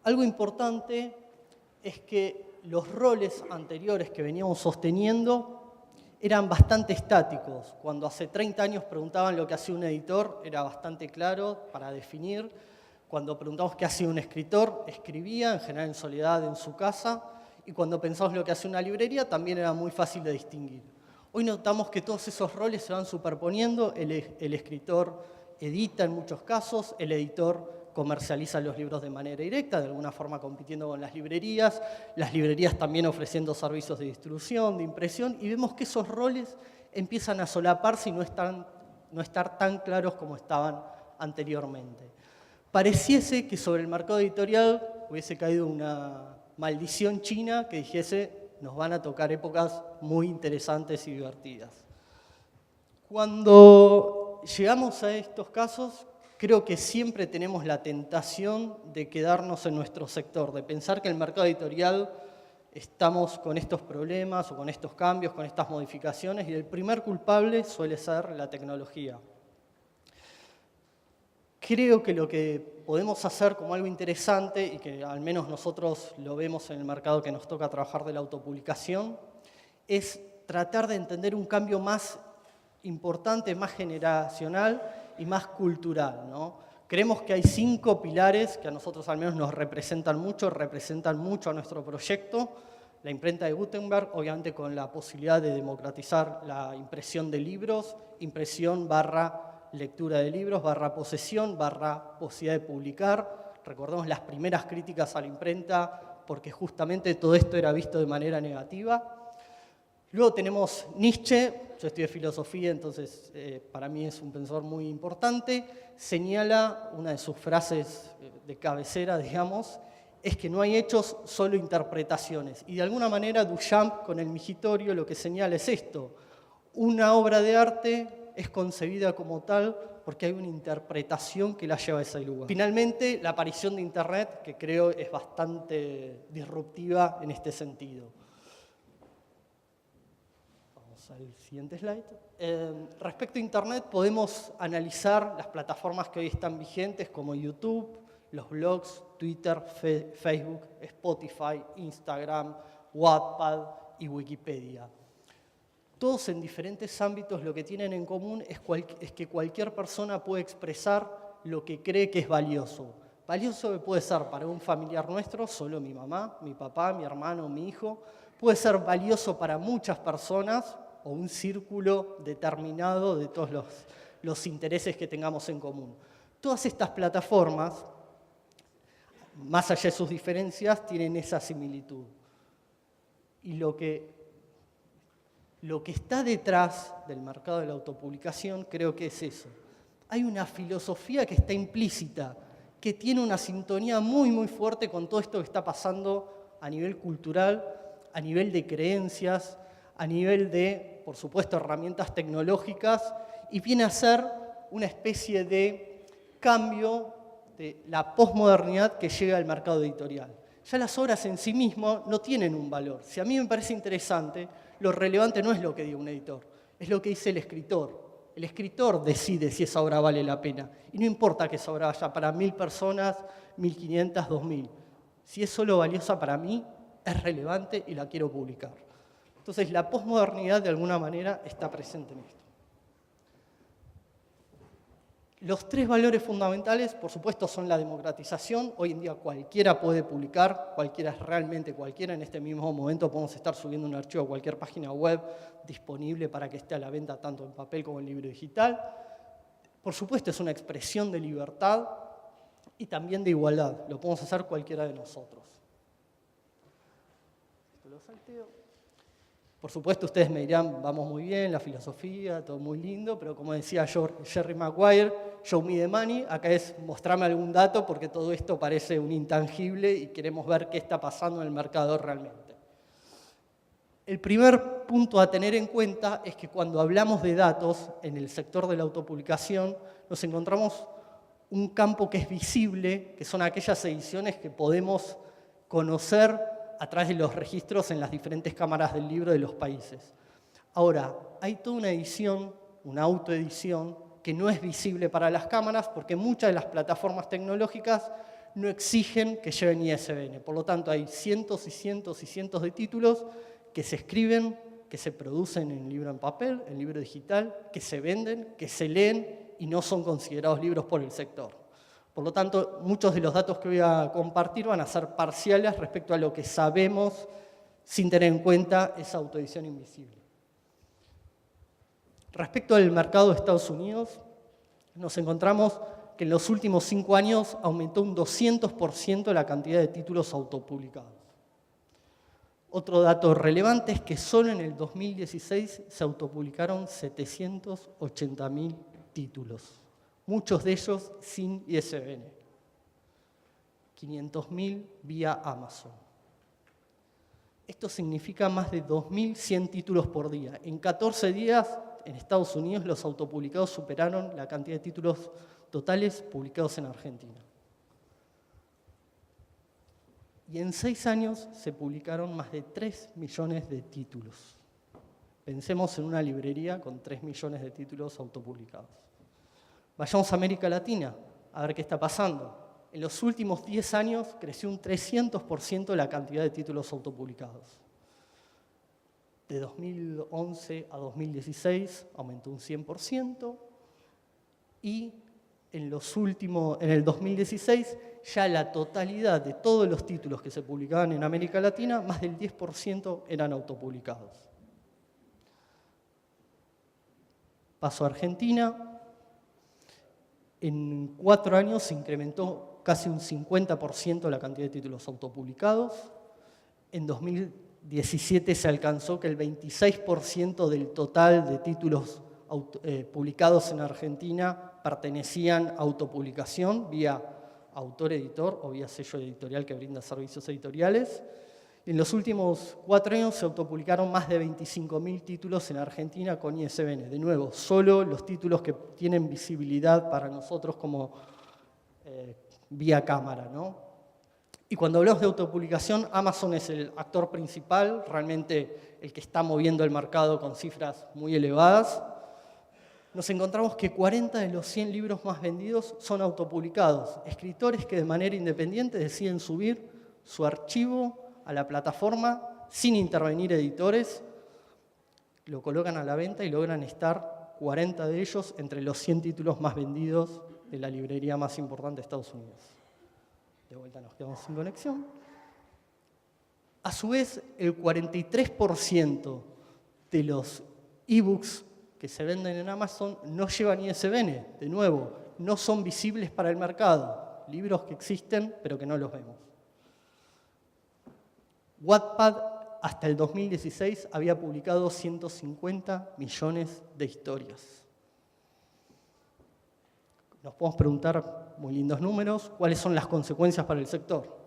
Algo importante es que los roles anteriores que veníamos sosteniendo eran bastante estáticos. Cuando hace 30 años preguntaban lo que hacía un editor, era bastante claro para definir. Cuando preguntamos qué hacía un escritor, escribía, en general en soledad en su casa. Y cuando pensamos lo que hacía una librería, también era muy fácil de distinguir. Hoy notamos que todos esos roles se van superponiendo. El escritor edita en muchos casos, el editor comercializa los libros de manera directa, de alguna forma compitiendo con las librerías también ofreciendo servicios de distribución, de impresión, y vemos que esos roles empiezan a solaparse y no estar tan claros como estaban anteriormente. Pareciese que sobre el mercado editorial hubiese caído una maldición china que dijese nos van a tocar épocas muy interesantes y divertidas. Cuando llegamos a estos casos, creo que siempre tenemos la tentación de quedarnos en nuestro sector, de pensar que en el mercado editorial estamos con estos problemas o con estos cambios, con estas modificaciones, y el primer culpable suele ser la tecnología. Creo que lo que podemos hacer como algo interesante, y que al menos nosotros lo vemos en el mercado que nos toca trabajar de la autopublicación, es tratar de entender un cambio más importante, más generacional y más cultural, ¿no? Creemos que hay 5 pilares que a nosotros al menos nos representan mucho a nuestro proyecto. La imprenta de Gutenberg, obviamente con la posibilidad de democratizar la impresión de libros, impresión / lectura de libros, / posesión, / posibilidad de publicar. Recordemos las primeras críticas a la imprenta porque justamente todo esto era visto de manera negativa. Luego tenemos Nietzsche, yo estudié filosofía, entonces para mí es un pensador muy importante, señala, una de sus frases de cabecera, digamos, es que no hay hechos, solo interpretaciones. Y de alguna manera Duchamp con el Migitorio lo que señala es esto, una obra de arte es concebida como tal porque hay una interpretación que la lleva a ese lugar. Finalmente, la aparición de Internet, que creo es bastante disruptiva en este sentido. Al siguiente slide. Respecto a Internet, podemos analizar las plataformas que hoy están vigentes como YouTube, los blogs, Twitter, Facebook, Spotify, Instagram, Wattpad y Wikipedia. Todos en diferentes ámbitos lo que tienen en común es que cualquier persona puede expresar lo que cree que es valioso. Valioso puede ser para un familiar nuestro, solo mi mamá, mi papá, mi hermano, mi hijo. Puede ser valioso para muchas personas, o un círculo determinado de todos los intereses que tengamos en común. Todas estas plataformas, más allá de sus diferencias, tienen esa similitud. Y lo que está detrás del mercado de la autopublicación creo que es eso. Hay una filosofía que está implícita, que tiene una sintonía muy, muy fuerte con todo esto que está pasando a nivel cultural, a nivel de creencias, a nivel de, por supuesto, herramientas tecnológicas, y viene a ser una especie de cambio de la posmodernidad que llega al mercado editorial. Ya las obras en sí mismas no tienen un valor. Si a mí me parece interesante, lo relevante no es lo que diga un editor, es lo que dice el escritor. El escritor decide si esa obra vale la pena. Y no importa que esa obra vaya para 1000 personas, 1500, 2000. Si es solo valiosa para mí, es relevante y la quiero publicar. Entonces, la posmodernidad, de alguna manera, está presente en esto. Los 3 valores fundamentales, por supuesto, son la democratización. Hoy en día cualquiera puede publicar, cualquiera es realmente cualquiera. En este mismo momento podemos estar subiendo un archivo a cualquier página web disponible para que esté a la venta tanto en papel como en libro digital. Por supuesto, es una expresión de libertad y también de igualdad. Lo podemos hacer cualquiera de nosotros. Esto lo salteo. Por supuesto, ustedes me dirán, vamos muy bien, la filosofía, todo muy lindo, pero como decía Jerry Maguire, show me the money, acá es mostrarme algún dato porque todo esto parece un intangible y queremos ver qué está pasando en el mercado realmente. El primer punto a tener en cuenta es que cuando hablamos de datos en el sector de la autopublicación, nos encontramos un campo que es visible, que son aquellas ediciones que podemos conocer a través de los registros en las diferentes cámaras del libro de los países. Ahora, hay toda una edición, una autoedición, que no es visible para las cámaras porque muchas de las plataformas tecnológicas no exigen que lleven ISBN. Por lo tanto, hay cientos y cientos y cientos de títulos que se escriben, que se producen en libro en papel, en libro digital, que se venden, que se leen y no son considerados libros por el sector. Por lo tanto, muchos de los datos que voy a compartir van a ser parciales respecto a lo que sabemos sin tener en cuenta esa autoedición invisible. Respecto al mercado de Estados Unidos, nos encontramos que en los últimos 5 años aumentó un 200% la cantidad de títulos autopublicados. Otro dato relevante es que solo en el 2016 se autopublicaron 780.000 títulos, muchos de ellos sin ISBN, 500.000 vía Amazon. Esto significa más de 2.100 títulos por día. En 14 días, en Estados Unidos, los autopublicados superaron la cantidad de títulos totales publicados en Argentina. Y en 6 años se publicaron más de 3 millones de títulos. Pensemos en una librería con 3 millones de títulos autopublicados. Vayamos a América Latina, a ver qué está pasando. En los últimos 10 años creció un 300% la cantidad de títulos autopublicados. De 2011 a 2016 aumentó un 100% y en el 2016 ya la totalidad de todos los títulos que se publicaban en América Latina, más del 10% eran autopublicados. Paso a Argentina. En 4 años se incrementó casi un 50% la cantidad de títulos autopublicados. En 2017 se alcanzó que el 26% del total de títulos publicados en Argentina pertenecían a autopublicación vía autor-editor o vía sello editorial que brinda servicios editoriales. En los últimos 4 años se autopublicaron más de 25.000 títulos en Argentina con ISBN. De nuevo, solo los títulos que tienen visibilidad para nosotros como vía cámara, ¿no? Y cuando hablamos de autopublicación, Amazon es el actor principal, realmente el que está moviendo el mercado con cifras muy elevadas. Nos encontramos que 40 de los 100 libros más vendidos son autopublicados. Escritores que de manera independiente deciden subir su archivo a la plataforma sin intervenir editores, lo colocan a la venta y logran estar 40 de ellos entre los 100 títulos más vendidos de la librería más importante de Estados Unidos. De vuelta nos quedamos sin conexión. A su vez, el 43% de los ebooks que se venden en Amazon no llevan ISBN. De nuevo, no son visibles para el mercado. Libros que existen, pero que no los vemos. Wattpad, hasta el 2016, había publicado 150 millones de historias. Nos podemos preguntar, muy lindos números, ¿cuáles son las consecuencias para el sector?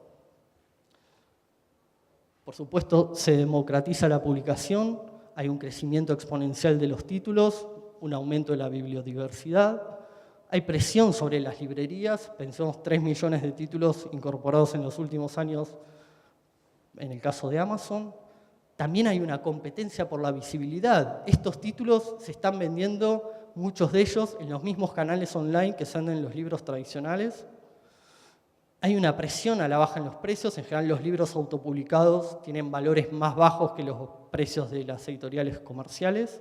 Por supuesto, se democratiza la publicación, hay un crecimiento exponencial de los títulos, un aumento de la bibliodiversidad, hay presión sobre las librerías, pensemos 3 millones de títulos incorporados en los últimos años en el caso de Amazon. También hay una competencia por la visibilidad. Estos títulos se están vendiendo, muchos de ellos, en los mismos canales online que se venden en los libros tradicionales. Hay una presión a la baja en los precios. En general, los libros autopublicados tienen valores más bajos que los precios de las editoriales comerciales.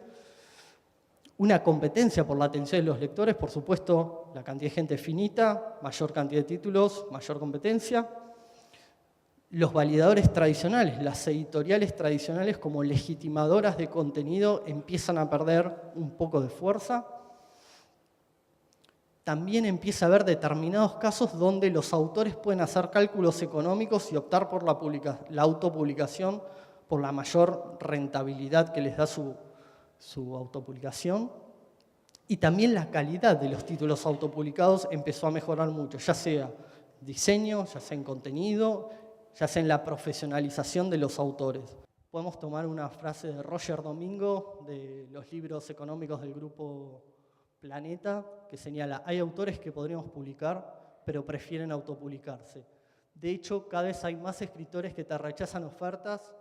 Una competencia por la atención de los lectores, por supuesto, la cantidad de gente es finita, mayor cantidad de títulos, mayor competencia. Los validadores tradicionales, las editoriales tradicionales como legitimadoras de contenido empiezan a perder un poco de fuerza. También empieza a haber determinados casos donde los autores pueden hacer cálculos económicos y optar por la autopublicación por la mayor rentabilidad que les da su autopublicación. Y también la calidad de los títulos autopublicados empezó a mejorar mucho, ya sea diseño, ya sea en contenido, ya sea en la profesionalización de los autores. Podemos tomar una frase de Roger Domingo de los libros económicos del grupo Planeta, que señala: hay autores que podríamos publicar, pero prefieren autopublicarse. De hecho, cada vez hay más escritores que te rechazan ofertas,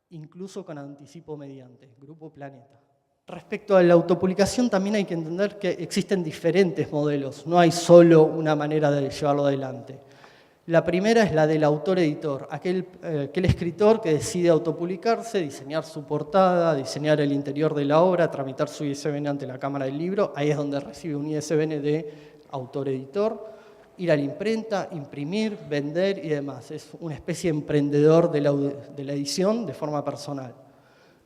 incluso con anticipo mediante. Grupo Planeta. Respecto a la autopublicación, también hay que entender que existen diferentes modelos. No hay solo una manera de llevarlo adelante. La primera es la del autor-editor, aquel escritor que decide autopublicarse, diseñar su portada, diseñar el interior de la obra, tramitar su ISBN ante la Cámara del Libro. Ahí es donde recibe un ISBN de autor-editor, ir a la imprenta, imprimir, vender y demás. Es una especie de emprendedor de la edición de forma personal.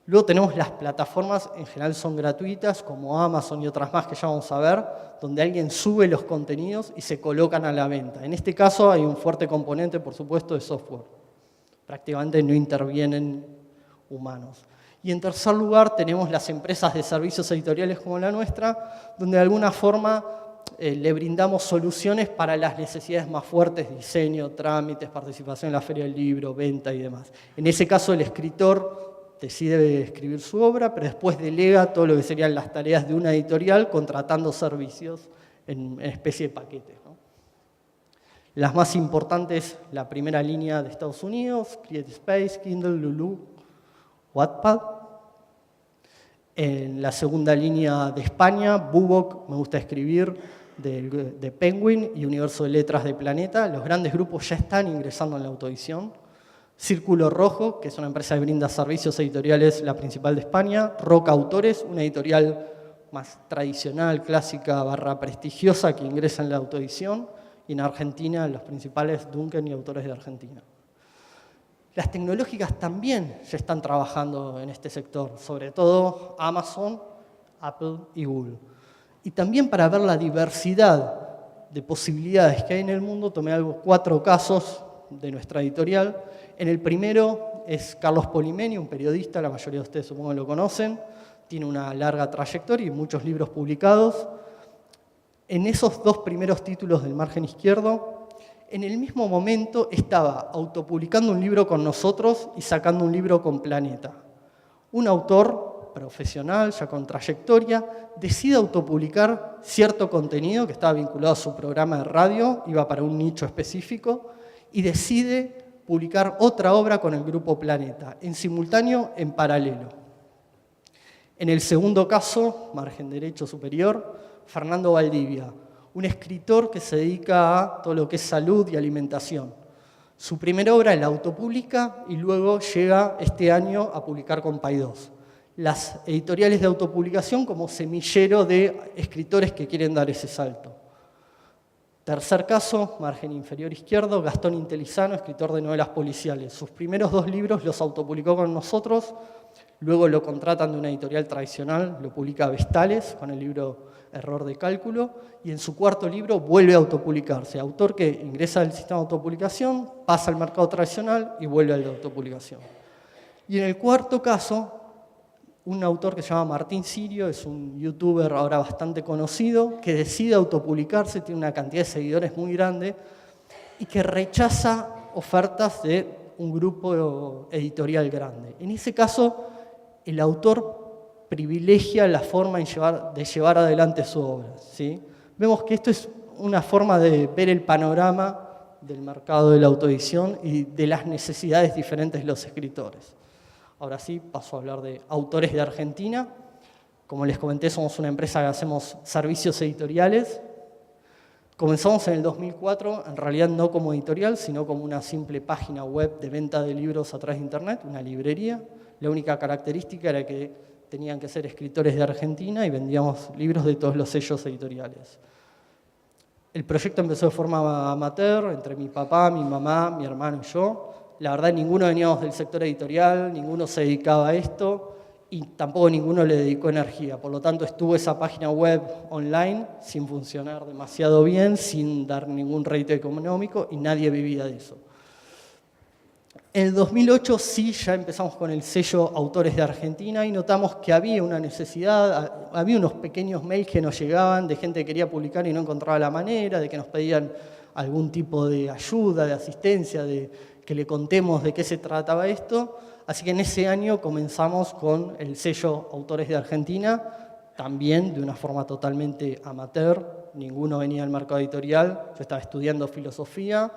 Luego tenemos las plataformas, en general son gratuitas, como Amazon y otras más que ya vamos a ver, donde alguien sube los contenidos y se colocan a la venta. En este caso hay un fuerte componente, por supuesto, de software. Prácticamente no intervienen humanos. Y en tercer lugar tenemos las empresas de servicios editoriales como la nuestra, donde de alguna forma le brindamos soluciones para las necesidades más fuertes, diseño, trámites, participación en la Feria del Libro, venta y demás. En ese caso el escritor decide escribir su obra, pero después delega todo lo que serían las tareas de una editorial contratando servicios en especie de paquetes, ¿no? Las más importantes, la primera línea de Estados Unidos, CreateSpace, Kindle, Lulu, Wattpad. En la segunda línea de España, Bubok, Me Gusta Escribir, de Penguin y Universo de Letras de Planeta. Los grandes grupos ya están ingresando en la autoedición. Círculo Rojo, que es una empresa que brinda servicios editoriales, la principal de España. Roca Autores, una editorial más tradicional, clásica, / prestigiosa, que ingresa en la autoedición. Y en Argentina, los principales Duncan y Autores de Argentina. Las tecnológicas también ya están trabajando en este sector, sobre todo Amazon, Apple y Google. Y también para ver la diversidad de posibilidades que hay en el mundo, tomé 4 casos de nuestra editorial. En el primero es Carlos Polimeni, un periodista, la mayoría de ustedes supongo que lo conocen, tiene una larga trayectoria y muchos libros publicados. En esos 2 primeros títulos del margen izquierdo, en el mismo momento estaba autopublicando un libro con nosotros y sacando un libro con Planeta. Un autor profesional, ya con trayectoria, decide autopublicar cierto contenido que estaba vinculado a su programa de radio, iba para un nicho específico, y decide publicar otra obra con el grupo Planeta, en simultáneo, en paralelo. En el segundo caso, margen derecho superior, Fernando Valdivia, un escritor que se dedica a todo lo que es salud y alimentación. Su primera obra la autopublica y luego llega este año a publicar con Paidós. Las editoriales de autopublicación como semillero de escritores que quieren dar ese salto. Tercer caso, margen inferior izquierdo, Gastón Intelizano, escritor de novelas policiales. Sus primeros 2 libros los autopublicó con nosotros, luego lo contratan de una editorial tradicional, lo publica Vestales con el libro Error de Cálculo, y en su 4º libro vuelve a autopublicarse. Autor que ingresa al sistema de autopublicación, pasa al mercado tradicional y vuelve a la autopublicación. Y en el 4º caso, un autor que se llama Martín Sirio, es un youtuber ahora bastante conocido, que decide autopublicarse, tiene una cantidad de seguidores muy grande y que rechaza ofertas de un grupo editorial grande. En ese caso, el autor privilegia la forma de llevar adelante su obra, ¿sí? Vemos que esto es una forma de ver el panorama del mercado de la autoedición y de las necesidades diferentes de los escritores. Ahora sí, paso a hablar de Autores de Argentina. Como les comenté, somos una empresa que hacemos servicios editoriales. Comenzamos en el 2004, en realidad no como editorial, sino como una simple página web de venta de libros a través de Internet, una librería. La única característica era que tenían que ser escritores de Argentina y vendíamos libros de todos los sellos editoriales. El proyecto empezó de forma amateur, entre mi papá, mi mamá, mi hermano y yo. La verdad, ninguno veníamos del sector editorial, ninguno se dedicaba a esto y tampoco ninguno le dedicó energía. Por lo tanto, estuvo esa página web online sin funcionar demasiado bien, sin dar ningún rédito económico y nadie vivía de eso. En el 2008 sí ya empezamos con el sello Autores de Argentina y notamos que había una necesidad, había unos pequeños mails que nos llegaban de gente que quería publicar y no encontraba la manera, de que nos pedían algún tipo de ayuda, de asistencia, de que le contemos de qué se trataba esto. Así que en ese año comenzamos con el sello Autores de Argentina, también de una forma totalmente amateur, ninguno venía al mercado editorial, yo estaba estudiando filosofía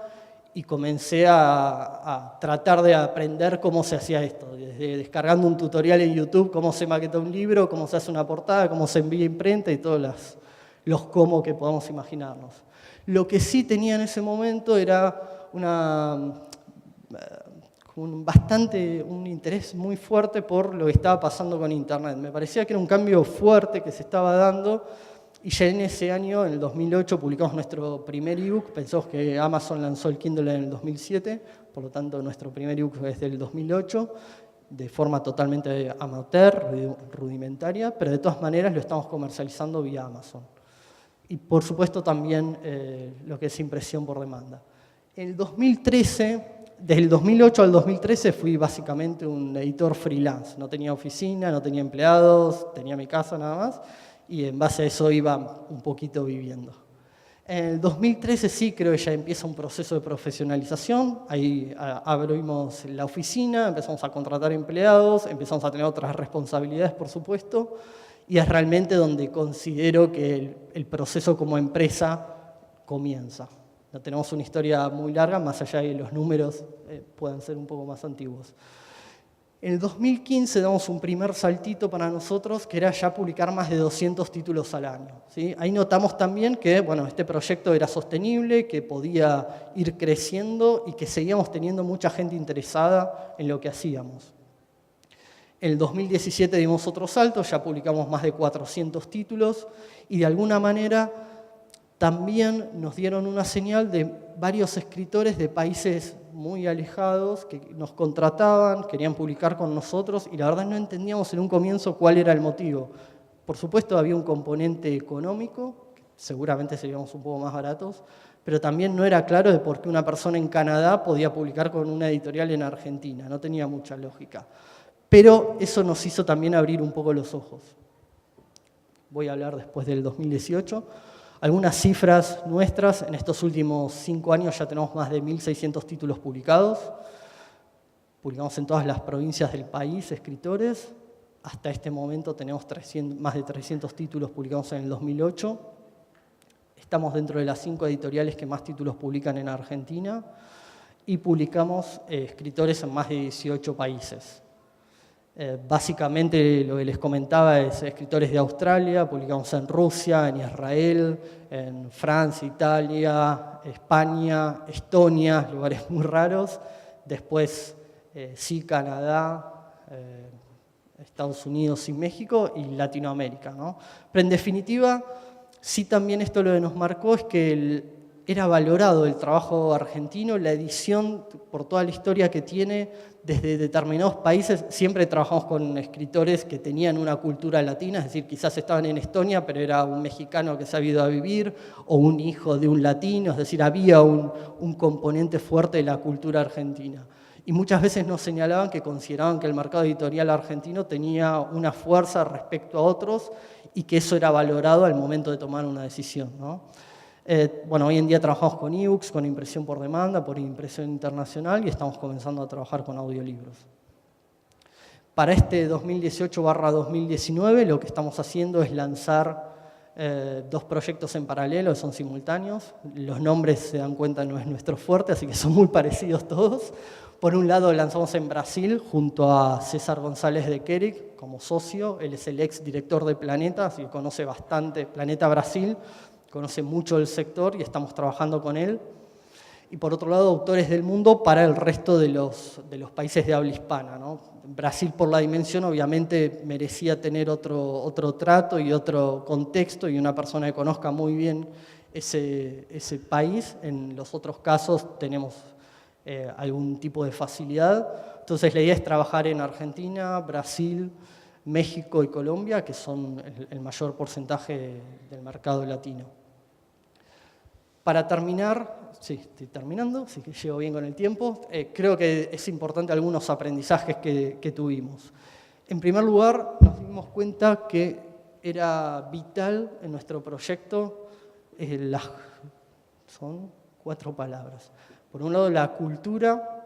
y comencé a tratar de aprender cómo se hacía esto, desde descargando un tutorial en YouTube, cómo se maqueta un libro, cómo se hace una portada, cómo se envía imprenta y todos los cómo que podamos imaginarnos. Lo que sí tenía en ese momento era un interés muy fuerte por lo que estaba pasando con Internet. Me parecía que era un cambio fuerte que se estaba dando y ya en ese año, en el 2008, publicamos nuestro primer ebook. Pensamos que Amazon lanzó el Kindle en el 2007, por lo tanto nuestro primer ebook es del 2008, de forma totalmente amateur, rudimentaria, pero de todas maneras lo estamos comercializando vía Amazon. Y por supuesto también lo que es impresión por demanda. En el 2013... Desde el 2008 al 2013 fui básicamente un editor freelance. No tenía oficina, no tenía empleados, tenía mi casa nada más, y en base a eso iba un poquito viviendo. En el 2013 sí creo que ya empieza un proceso de profesionalización. Ahí abrimos la oficina, empezamos a contratar empleados, empezamos a tener otras responsabilidades, por supuesto, y es realmente donde considero que el proceso como empresa comienza. No tenemos una historia muy larga, más allá de que los números puedan ser un poco más antiguos. En el 2015 damos un primer saltito para nosotros, que era ya publicar más de 200 títulos al año, ¿sí? Ahí notamos también que este proyecto era sostenible, que podía ir creciendo y que seguíamos teniendo mucha gente interesada en lo que hacíamos. En el 2017 dimos otro salto, ya publicamos más de 400 títulos y de alguna manera también nos dieron una señal de varios escritores de países muy alejados que nos contrataban, querían publicar con nosotros y la verdad no entendíamos en un comienzo cuál era el motivo. Por supuesto había un componente económico, seguramente seríamos un poco más baratos, pero también no era claro de por qué una persona en Canadá podía publicar con una editorial en Argentina, no tenía mucha lógica. Pero eso nos hizo también abrir un poco los ojos. Voy a hablar después del 2018. Algunas cifras nuestras, en estos últimos 5 años ya tenemos más de 1.600 títulos publicados. Publicamos en todas las provincias del país escritores. Hasta este momento tenemos más de 300 títulos publicados en el 2008. Estamos dentro de las 5 editoriales que más títulos publican en Argentina y publicamos escritores en más de 18 países. Básicamente lo que les comentaba es escritores de Australia, publicamos en Rusia, en Israel, en Francia, Italia, España, Estonia, lugares muy raros. Después sí Canadá, Estados Unidos y México y Latinoamérica, ¿no? Pero en definitiva, sí también esto lo que nos marcó es que era valorado el trabajo argentino, la edición, por toda la historia que tiene, desde determinados países. Siempre trabajamos con escritores que tenían una cultura latina, es decir, quizás estaban en Estonia, pero era un mexicano que se había ido a vivir, o un hijo de un latino, es decir, había un componente fuerte de la cultura argentina. Y muchas veces nos señalaban que consideraban que el mercado editorial argentino tenía una fuerza respecto a otros y que eso era valorado al momento de tomar una decisión, ¿no? Hoy en día trabajamos con ebooks, con impresión por demanda, por impresión internacional y estamos comenzando a trabajar con audiolibros. Para este 2018/2019 lo que estamos haciendo es lanzar 2 proyectos en paralelo, que son simultáneos. Los nombres, se dan cuenta, no es nuestro fuerte, así que son muy parecidos todos. Por un lado lanzamos en Brasil junto a César González de Queric como socio. Él es el ex director de Planeta, así que conoce bastante Planeta Brasil, conoce mucho el sector y estamos trabajando con él. Y por otro lado, autores del mundo para el resto de los países de habla hispana, ¿no? Brasil, por la dimensión, obviamente merecía tener otro trato y otro contexto y una persona que conozca muy bien ese país. En los otros casos tenemos algún tipo de facilidad. Entonces la idea es trabajar en Argentina, Brasil, México y Colombia, que son el mayor porcentaje del mercado latino. Para terminar, sí, estoy terminando, así que llego bien con el tiempo, creo que es importante algunos aprendizajes que tuvimos. En primer lugar, nos dimos cuenta que era vital en nuestro proyecto, son 4 palabras. Por un lado, la cultura.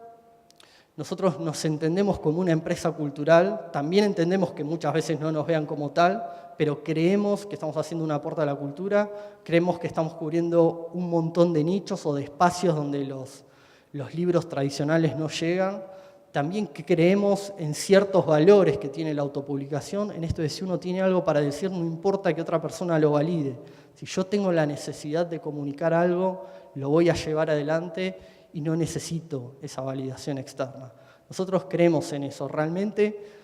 Nosotros nos entendemos como una empresa cultural, también entendemos que muchas veces no nos vean como tal, pero creemos que estamos haciendo un aporte a la cultura, creemos que estamos cubriendo un montón de nichos o de espacios donde los libros tradicionales no llegan. También creemos en ciertos valores que tiene la autopublicación, en esto de si uno tiene algo para decir, no importa que otra persona lo valide. Si yo tengo la necesidad de comunicar algo, lo voy a llevar adelante y no necesito esa validación externa. Nosotros creemos en eso, realmente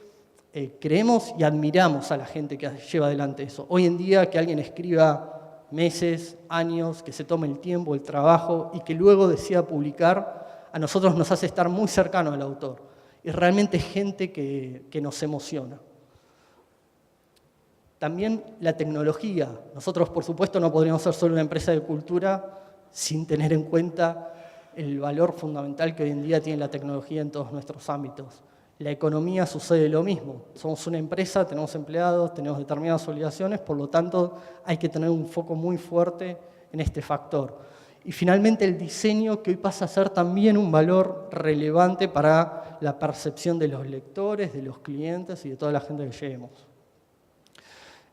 creemos y admiramos a la gente que lleva adelante eso. Hoy en día que alguien escriba meses, años, que se tome el tiempo, el trabajo y que luego decida publicar, a nosotros nos hace estar muy cercanos al autor. Y realmente es gente que nos emociona. También la tecnología. Nosotros, por supuesto, no podríamos ser solo una empresa de cultura sin tener en cuenta el valor fundamental que hoy en día tiene la tecnología en todos nuestros ámbitos. La economía sucede lo mismo. Somos una empresa, tenemos empleados, tenemos determinadas obligaciones, por lo tanto hay que tener un foco muy fuerte en este factor. Y finalmente el diseño, que hoy pasa a ser también un valor relevante para la percepción de los lectores, de los clientes y de toda la gente que lleguemos.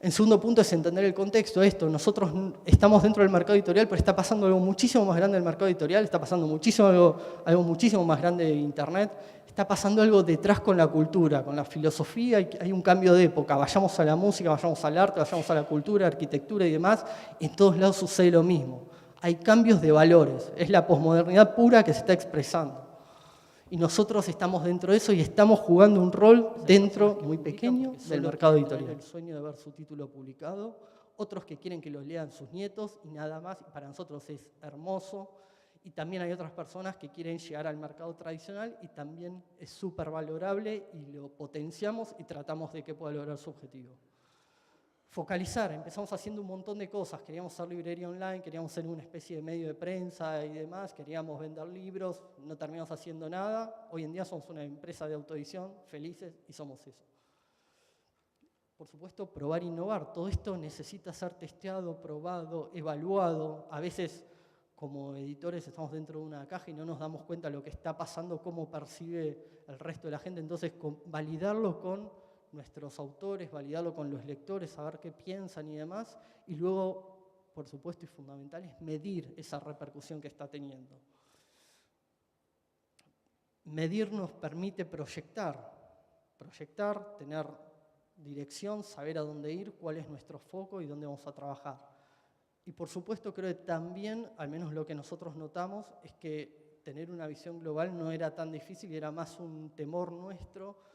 En segundo punto es entender el contexto. Nosotros estamos dentro del mercado editorial, pero está pasando algo muchísimo más grande del mercado editorial, está pasando algo muchísimo más grande de Internet, está pasando algo detrás con la cultura, con la filosofía, hay un cambio de época. Vayamos a la música, vayamos al arte, vayamos a la cultura, arquitectura y demás, en todos lados sucede lo mismo. Hay cambios de valores, es la posmodernidad pura que se está expresando. Y nosotros estamos dentro de eso y estamos jugando un rol dentro, muy pequeño, del mercado editorial. El sueño de ver su título publicado, otros que quieren que lo lean sus nietos y nada más, y para nosotros es hermoso. Y también hay otras personas que quieren llegar al mercado tradicional y también es súper valorable y lo potenciamos y tratamos de que pueda lograr su objetivo. Focalizar, empezamos haciendo un montón de cosas, queríamos hacer librería online, queríamos ser una especie de medio de prensa y demás, queríamos vender libros, no terminamos haciendo nada. Hoy en día somos una empresa de autoedición, felices y somos eso. Por supuesto, probar e innovar, todo esto necesita ser testeado, probado, evaluado. A veces, como editores, estamos dentro de una caja y no nos damos cuenta de lo que está pasando, cómo percibe el resto de la gente, entonces validarlo con nuestros autores, validarlo con los lectores, saber qué piensan y demás, y luego, por supuesto y fundamental, es medir esa repercusión que está teniendo. Medir nos permite proyectar, tener dirección, saber a dónde ir, cuál es nuestro foco y dónde vamos a trabajar. Y por supuesto creo que también, al menos lo que nosotros notamos, es que tener una visión global no era tan difícil, era más un temor nuestro.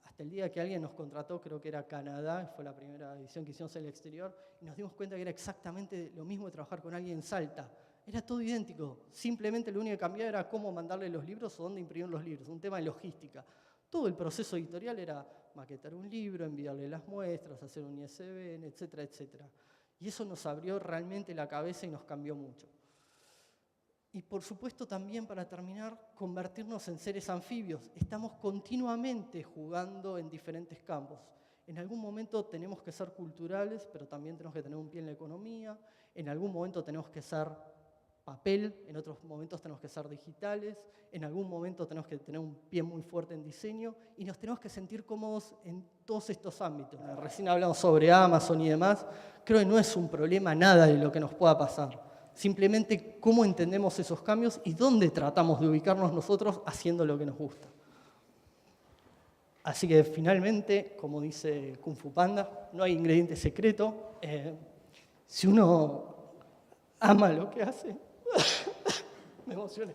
Hasta el día que alguien nos contrató, creo que era Canadá, fue la primera edición que hicimos en el exterior, y nos dimos cuenta que era exactamente lo mismo de trabajar con alguien en Salta. Era todo idéntico, simplemente lo único que cambiaba era cómo mandarle los libros o dónde imprimir los libros, un tema de logística. Todo el proceso editorial era maquetar un libro, enviarle las muestras, hacer un ISBN, etcétera, etcétera. Y eso nos abrió realmente la cabeza y nos cambió mucho. Y por supuesto también, para terminar, convertirnos en seres anfibios. Estamos continuamente jugando en diferentes campos. En algún momento tenemos que ser culturales, pero también tenemos que tener un pie en la economía. En algún momento tenemos que ser papel, en otros momentos tenemos que ser digitales. En algún momento tenemos que tener un pie muy fuerte en diseño. Y nos tenemos que sentir cómodos en todos estos ámbitos. Recién hablamos sobre Amazon y demás. Creo que no es un problema nada de lo que nos pueda pasar. Simplemente cómo entendemos esos cambios y dónde tratamos de ubicarnos nosotros haciendo lo que nos gusta. Así que finalmente, como dice Kung Fu Panda, no hay ingrediente secreto. Si uno ama lo que hace, me emocioné.